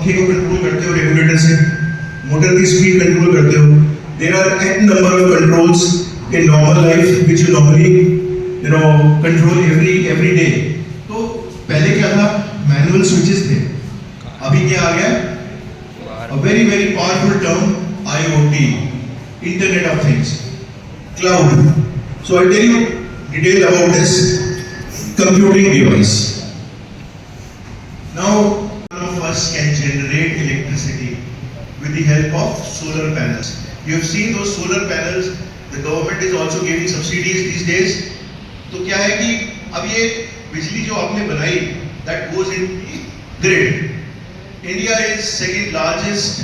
पंखे को कंट्रोल करते हो रेगुलेटर से, मोटर की स्पीड कंट्रोल करते हो. There are n number of controls in normal life which you normally control every day. तो पहले क्या था, मैनुअल स्विचेस थे. अभी क्या आ गया, a very very powerful term, IoT, Internet of Things, cloud. So I'll tell you detail about this computing device. Now none of us can generate electricity with the help of solar panels. You have seen those solar panels. The government is also giving subsidies these days. तो क्या है कि अब ये बिजली जो आपने बनाई, that goes in the grid. India is second largest,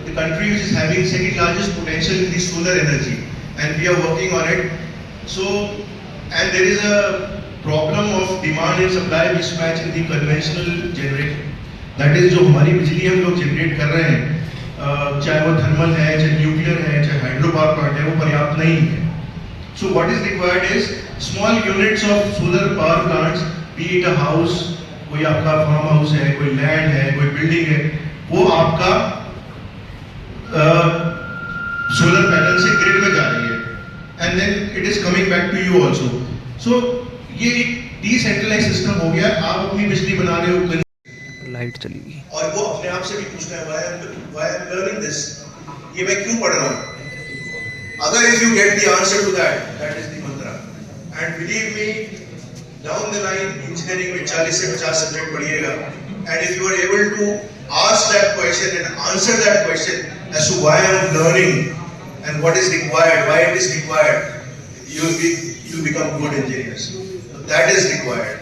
the country which is having second largest potential in the solar energy, and we are working on it. So, and there is a problem of demand and supply mismatch in the conventional generation. That is जो हमारी बिजली हम लोग generate कर रहे हैं, चाहे वो थर्मल है, चाहे न्यूक्लियर है, चाहे हाइड्रो पावर प्लांट है, वो पर्याप्त नहीं है. So what is required is small units of solar power plants, be it a house, कोई आपका फार्म हाउस है, कोई लैंड है, कोई बिल्डिंग है, वो आपका सोलर पैनल से ग्रिड में जा रही है, and then it is coming back to you also. So ये एक डिसेंट्रलाइज सिस्टम हो गया. आप अपनी बिजली बना रहे हो, लाइट चली गई, और वो अपने आप से भी पूछना है why I'm learning this, ये मैं क्यों पढ़ रहा हूँ. अगर if you get the answer to that is the mantra. And believe me, down the line engineering में 40 से 50 सब्जेक्ट पढ़िएगा, and if you are able to ask that question and answer that question as to why I'm learning and what is required, why it is required, you become good engineers. So that is required.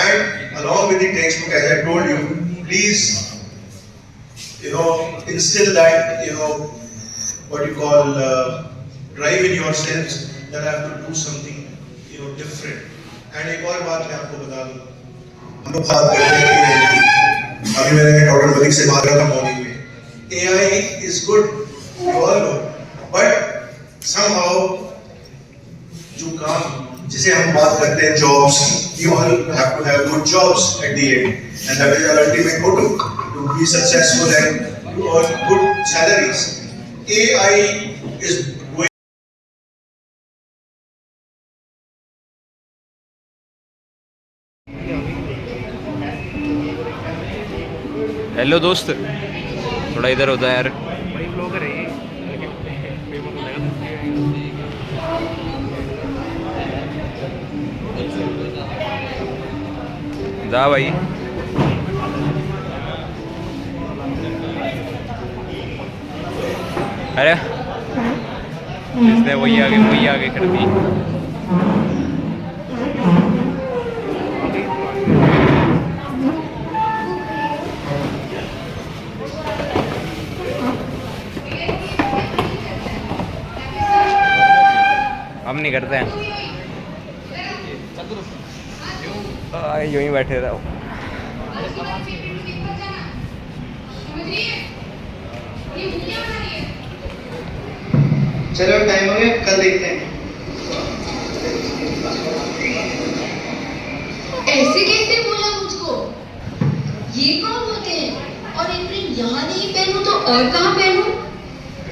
And along with the textbook, as I told you, please instill that what you call drive in yourselves that I have to do something different. And एक और बात मैं आपको बता दूं, हम लोग बात करते हैं कि अभी मैंने डॉक्टर मलिक से बात करा था मॉर्निंग में, AI is good, you all know, but somehow जो काम जिसे हम बात करते हैं jobs, you all have to have good jobs at the end, and that is our ultimate motto, to be successful and to earn good salaries. AI is going. Hello दोस्त, थोड़ा इधर होता है यार. जा भाई. अरे इसने वही आगे कर दी. हम नहीं करते हैं, यूं ही बैठे रहो. चलो टाइम हो गया, कल देखते हैं. ऐसे कैसे बोला मुझको? ये कौन होते हैं? और इनप्रिंट यहाँ नहीं पहनूं तो और कहाँ पहनूं?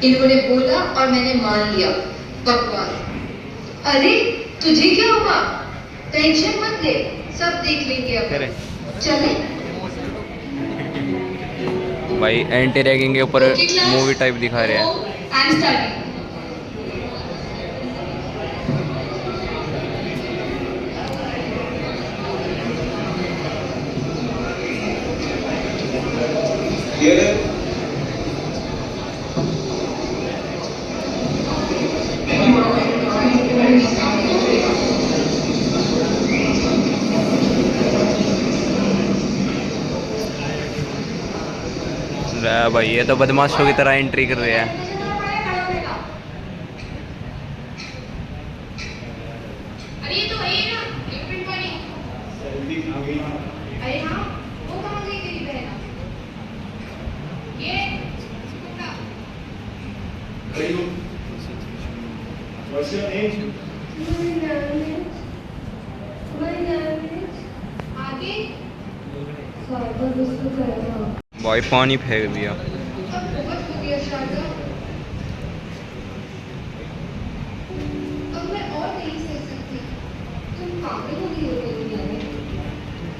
इन्होंने बोला और मैंने मान लिया. बकवास. अरे तुझे क्या हुआ? टेंशन मत ले, सब देख लेंगे अब. चले भाई एंटी रैगिंग के ऊपर मूवी टाइप दिखा रहे हैं. I am starting. भाई ये तो बदमाशों की तरह एंट्री कर रहे हैं. अरे ये तो वही है ना, इम्प्रिंट वाली. अरे हाँ, वो कहाँ गई तेरी बहन? ये What's your name? आगे भाई पानी फेंक दिया। अब बहुत हो गया शारदा, अब मैं और नहीं सह सकती। तुम पागल हो गई हो दुनिया में।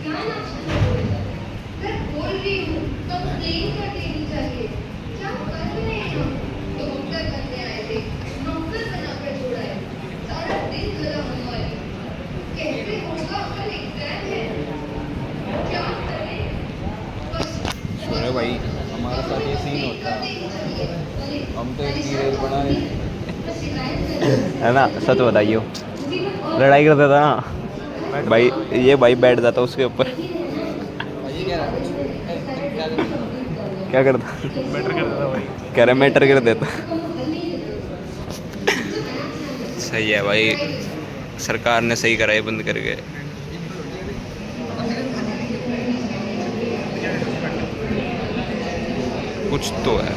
क्या नाचना बोल रहा है? मैं बोल रही हूँ कंप्लेन कर देनी चाहिए। क्या कर रहे हैं हम? डॉक्टर बनने आए थे, नौकर बनाकर छोड़ा है, सारा दिन गला हमारी। कहते होगा कल एग्जाम है, क्या करें? बस अरे भाई हमारे साथ ये सीन होता है, हम तो एक रील बना रहे है ना, सच बताइयो, लड़ाई कर देता ना भाई, ये भाई बैठ जाता उसके ऊपर। क्या करता? मैटर कर देता भाई, कह रहे मैटर कर देता। सही है भाई, सरकार ने सही करा है बंद करके। कुछ तो है,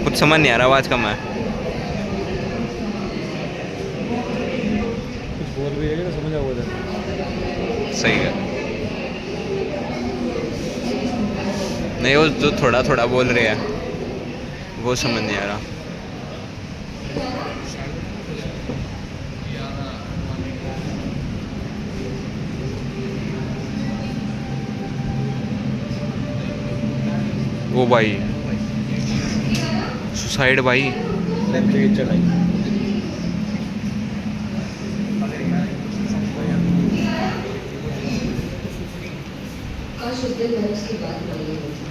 कुछ समझ नहीं आ रहा, आवाज़ कम है। कुछ बोल भी रहे तो समझ आ जाए। सही है, नहीं वो जो थोड़ा थोड़ा बोल रहे हैं वो समझ नहीं आ रहा। वो भाई सुसाइड भाई, टेम्परेचर चढ़ाई। काश उस दिन मैंने उसकी बात मानी होती।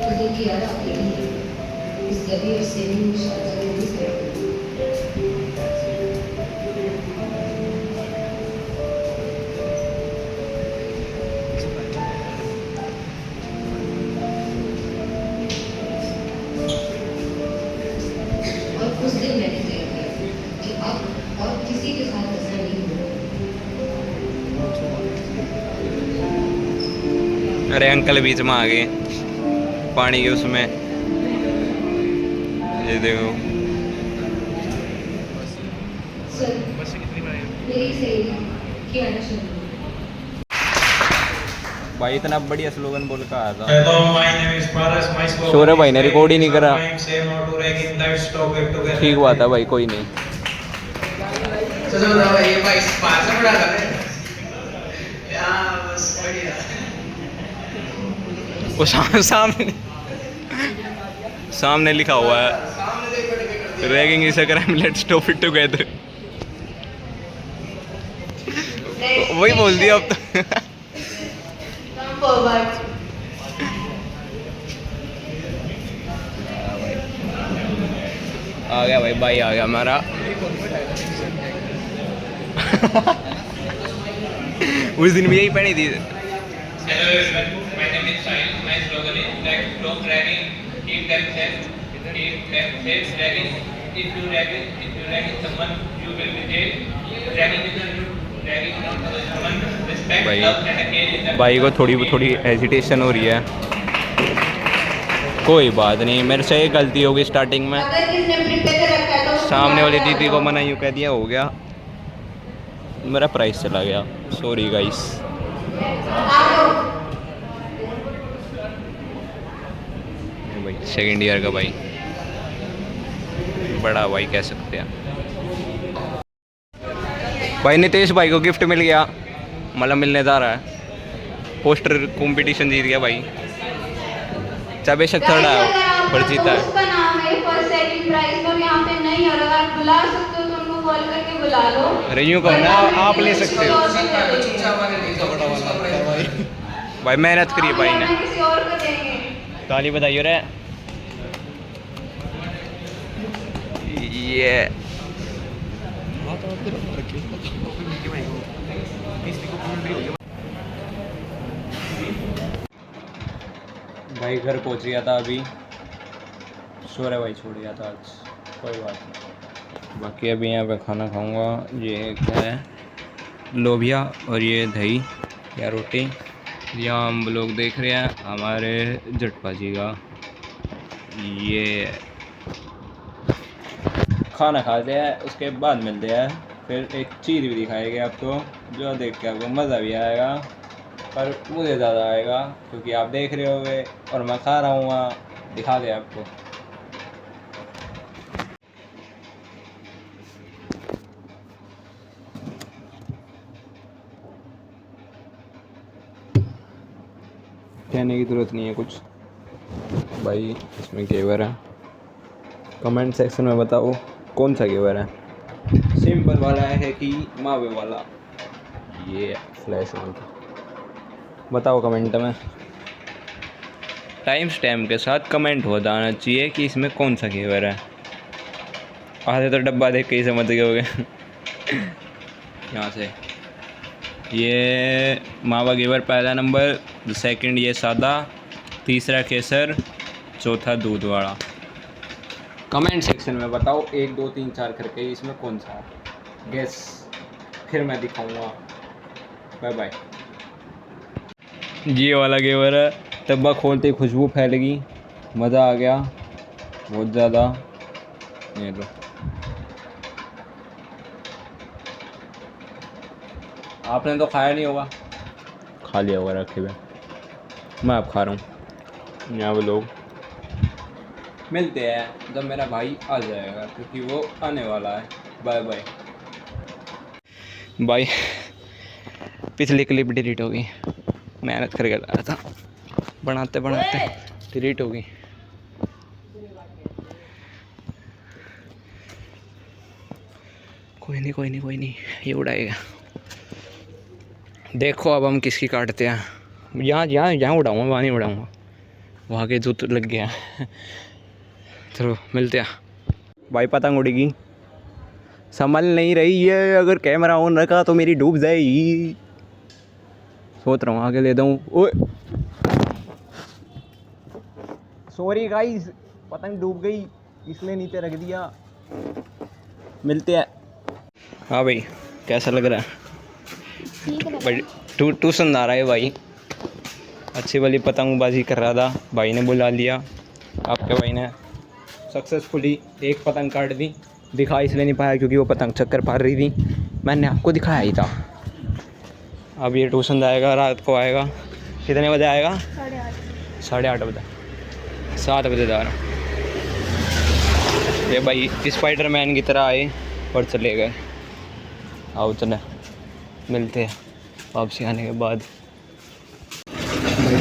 उस दिन की याद आती है, इस गली और सेविंग में शारदा ने भी साइड कर दी। और उस दिन मैंने तय किया कि अब और किसी के साथ ऐसा नहीं होगा। अरे अंकल बीच में आ गए पानी के उसमें, ये देखो। सर, मेरी सहेली कियारा शर्मा। भाई इतना बढ़िया स्लोगन बोल कर आया था। Hello, my name is Paras. My slogan शोर है भाई ने is रिकॉर्ड ही नहीं करा। sometimes say no to ragging, let's stop it together. ठीक हुआ था भाई, कोई नहीं। तो ये भाई स्पॉन्सर बड़ा कर रहे हैं यार, बस बढ़िया। वो सामने सामने लिखा हुआ है, ragging is a crime, let's stop it together. वही बोल दिया अब तो। आ गया भाई, भाई आ गया हमारा। उस दिन भी यही पहनी थी। Hello everyone, my name is Sahil. My slogan is like stop ragging, keep them safe, ragging. If you ragging someone, you will be jailed. Ragging is not someone. Respect, भाई love and care is the भाई को थोड़ी hesitation हो रही है। कोई बात नहीं, मेरे से एक गलती होगी स्टार्टिंग में, सामने वाली दीदी को मना यूँ कह दिया, हो गया, मेरा प्राइस चला गया। Sorry guys. भाई सेकेंड ईयर का भाई, बड़ा भाई कह सकते हैं। भाई नितेश भाई को गिफ्ट मिल गया, मतलब मिलने जा रहा है। पोस्टर कंपटीशन जीत गया भाई, चाहे बेशक थर्ड आया हो पर जीता है। उसका नाम है फर्स्ट सेकंड प्राइस और यहाँ पे नहीं, और अगर बुला सकते हो तो उनको कॉल करके बुला लो। अरे यूँ कहो ना, आप ले सकते हो भाई, मेहनत करिए भाई ने। किसी और को देंगे। ताली बधाइयो रे। ये भाई घर पहुंच गया था अभी, सोरे भाई छोड़ गया था आज, कोई बात नहीं। बाकी अभी यहाँ पे खाना खाऊंगा। ये क्या है, लोबिया और ये दही या रोटी। यहाँ हम लोग देख रहे हैं हमारे जटपाजी का। ये खाना खाते हैं, उसके बाद मिलते हैं फिर एक चीज़ भी दिखाएगी आपको जो देख के आपको मज़ा भी आएगा, पर मुझे ज़्यादा आएगा क्योंकि आप देख रहे होगे और मैं खा रहा हूँ वहाँ। दिखा दे आपको। कहने की ज़रूरत नहीं है कुछ भाई, इसमें घेवर है। कमेंट सेक्शन में बताओ कौन सा घेवर है, सिंपल वाला है कि मावे वाला। ये फ्लैश ऑन, बताओ कमेंट में। टाइम स्टैम्प के साथ कमेंट हो जाना चाहिए कि इसमें कौन सा घेवर है। आधे तो डब्बा देख के ही समझ गए होगे। यहाँ से ये मावा घेवर पहला नंबर, सेकंड ये सादा, तीसरा केसर, चौथा दूध वाला। कमेंट सेक्शन में बताओ 1 2 3 4 करके इसमें कौन सा है, गेस फिर मैं दिखाऊंगा। Bye bye. ये वाला घेवर है, डब्बा खोलते ही खुशबू फैल गई, मज़ा आ गया बहुत ज़्यादा। ये लो, आपने तो खाया नहीं होगा, खा लिया होगा रखे हुए, मैं अब खा रहा हूँ। यहाँ वो लोग मिलते हैं जब मेरा भाई आ जाएगा क्योंकि वो आने वाला है। Bye bye bye. पिछली क्लिप डिलीट हो गई, मेहनत करके लाया था, बनाते बनाते डिलीट हो गई। कोई नहीं कोई नहीं कोई नहीं, ये उड़ाएगा। देखो अब हम किसकी काटते हैं। यहाँ यहाँ यहाँ उड़ाऊँगा, वहाँ नहीं उड़ाऊँगा, वहाँ के जूत लग गया। चलो मिलते हैं भाई। पतंग उड़ेगी, संभल नहीं रही है, अगर कैमरा ऑन रखा तो मेरी डूब जाएगी। सोच रहा हूँ आगे ले दूँ। ओए सॉरी गाइस, पतंग डूब गई इसलिए नीचे रख दिया। मिलते हैं। हाँ भाई कैसा लग रहा है? बड़ी ट्यूशन आ रहा है भाई, अच्छी वाली पतंगबाजी कर रहा था, भाई ने बुला लिया। आपके भाई ने सक्सेसफुली एक पतंग काट दी। दिखा इसलिए नहीं पाया क्योंकि वो पतंग चक्कर मार रही थी, मैंने आपको दिखाया ही था। अब ये ट्यूशन जाएगा, रात को आएगा। कितने बजे आएगा? 8:30 बजे, 7 बजे जा रहा। ये भाई स्पाइडरमैन की तरह आए और चले गए। आओ चले मिलते हैं वापसी आने के बाद।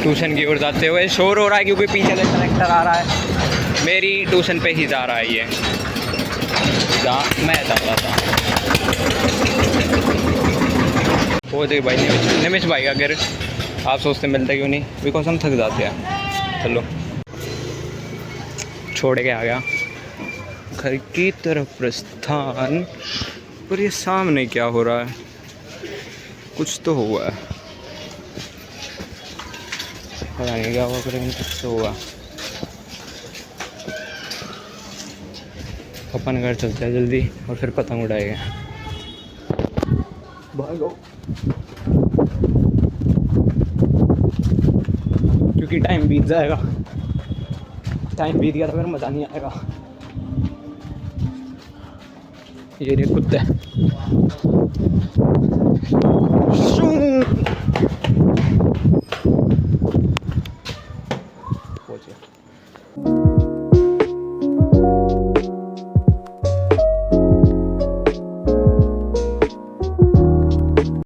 ट्यूशन की ओर जाते हुए शोर हो रहा है क्योंकि पीछे से ट्रैक्टर आ रहा है। मेरी ट्यूशन पे ही जा रहा है ये, जहाँ मैं जाता था। वो देखिए भाई निमिष भाई, अगर आप सोचते मिलते क्यों नहीं, बिकॉज हम थक जाते हैं। चलो छोड़ के आ गया घर की तरफ प्रस्थान। पर ये सामने क्या हो रहा है? कुछ तो हुआ है, पता नहीं क्या हुआ, लेकिन कुछ तो हुआ। अपन घर चलते हैं जल्दी और फिर पतंग उड़ाएंगे। भागो क्योंकि टाइम बीत जाएगा, टाइम बीत गया तो फिर मज़ा नहीं आएगा। ये कुत्ते